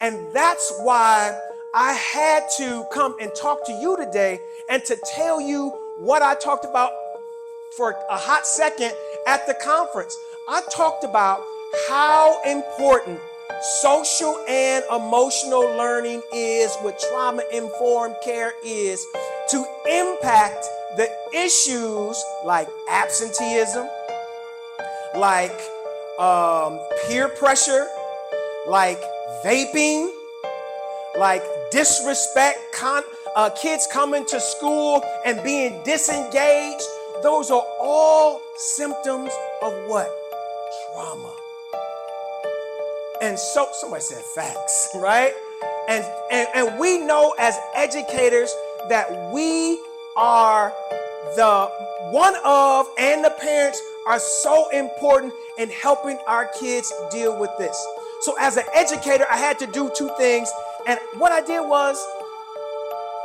And that's why I had to come and talk to you today and to tell you what I talked about for a hot second at the conference. I talked about how important social and emotional learning is, what trauma-informed care is, to impact the issues like absenteeism, like peer pressure, like vaping, like disrespect, kids coming to school and being disengaged. Those are all symptoms of what? Trauma. And so somebody said facts, right? And we know as educators that we are the one of, and the parents are so important in helping our kids deal with this. So as an educator, I had to do two things. And what I did was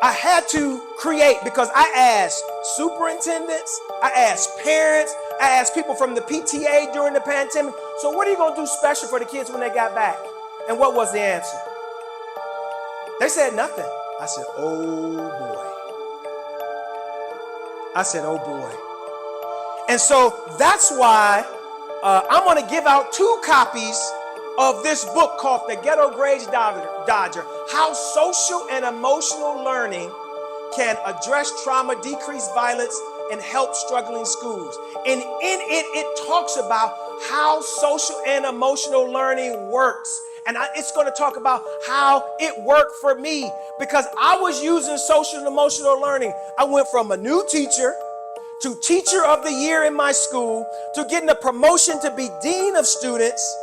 I had to create, because I asked superintendents, I asked parents, I asked people from the PTA during the pandemic, so what are you going to do special for the kids when they got back? And what was the answer? They said nothing. I said, oh boy. I said, oh boy. And so that's why I'm going to give out 2 copies of this book called The Ghetto Grades Dodger, How Social and Emotional Learning Can Address Trauma, Decrease Violence, and Help Struggling Schools. And in it talks about how social and emotional learning works. And it's going to talk about how it worked for me, because I was using social and emotional learning. I went from a new teacher to teacher of the year in my school, to getting a promotion to be dean of students,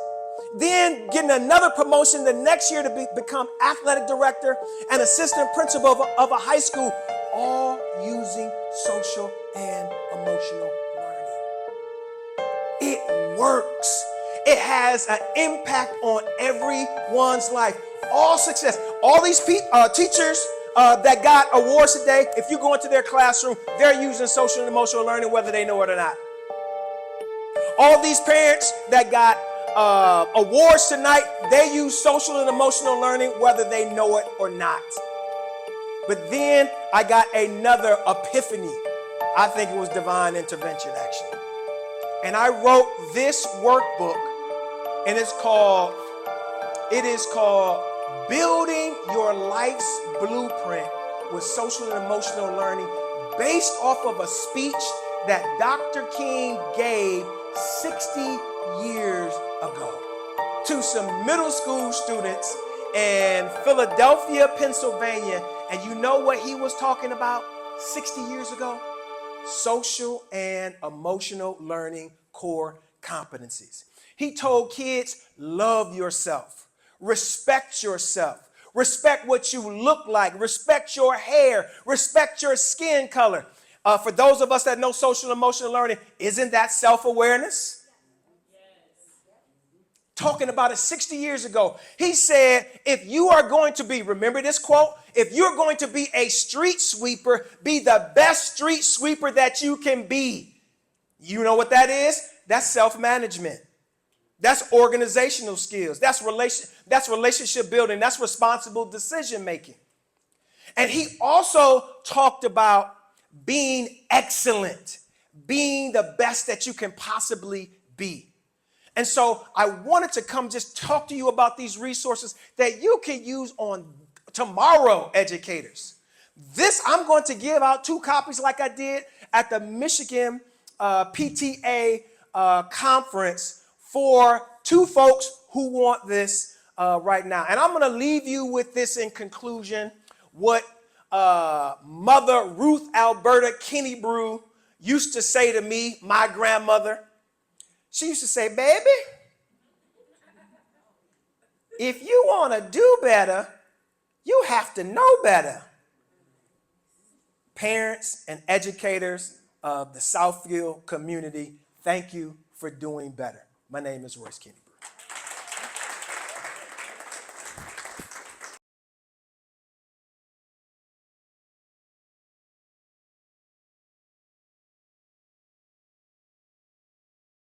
then getting another promotion the next year to become athletic director and assistant principal of a high school, all using social and emotional learning. It works. It has an impact on everyone's life. All success. All these teachers that got awards today, if you go into their classroom, they're using social and emotional learning whether they know it or not. All these parents that got awards tonight, they use social and emotional learning whether they know it or not. But then I got another epiphany. I think it was divine intervention, actually. And I wrote this workbook, and it is called Building Your Life's Blueprint with Social and Emotional Learning, based off of a speech that Dr. King gave 60 years ago to some middle school students in Philadelphia, Pennsylvania. And you know what he was talking about 60 years ago? Social and emotional learning core competencies. He told kids, love yourself, respect yourself, respect what you look like, respect your hair, respect your skin color. For those of us that know social and emotional learning, isn't that self-awareness? Talking about it 60 years ago. He said, if you are going to be, remember this quote, if you're going to be a street sweeper, be the best street sweeper that you can be. You know what that is? That's self-management. That's organizational skills. That's relationship building. That's responsible decision making. And he also talked about being excellent, being the best that you can possibly be. And so I wanted to come just talk to you about these resources that you can use on tomorrow, educators. This, I'm going to give out 2 copies like I did at the Michigan PTA conference for 2 folks who want this right now. And I'm going to leave you with this in conclusion, what Mother Ruth Alberta Kennebrew used to say to me, my grandmother. She used to say, baby, if you want to do better, you have to know better. Parents and educators of the Southfield community, thank you for doing better. My name is Royce Kennebrew.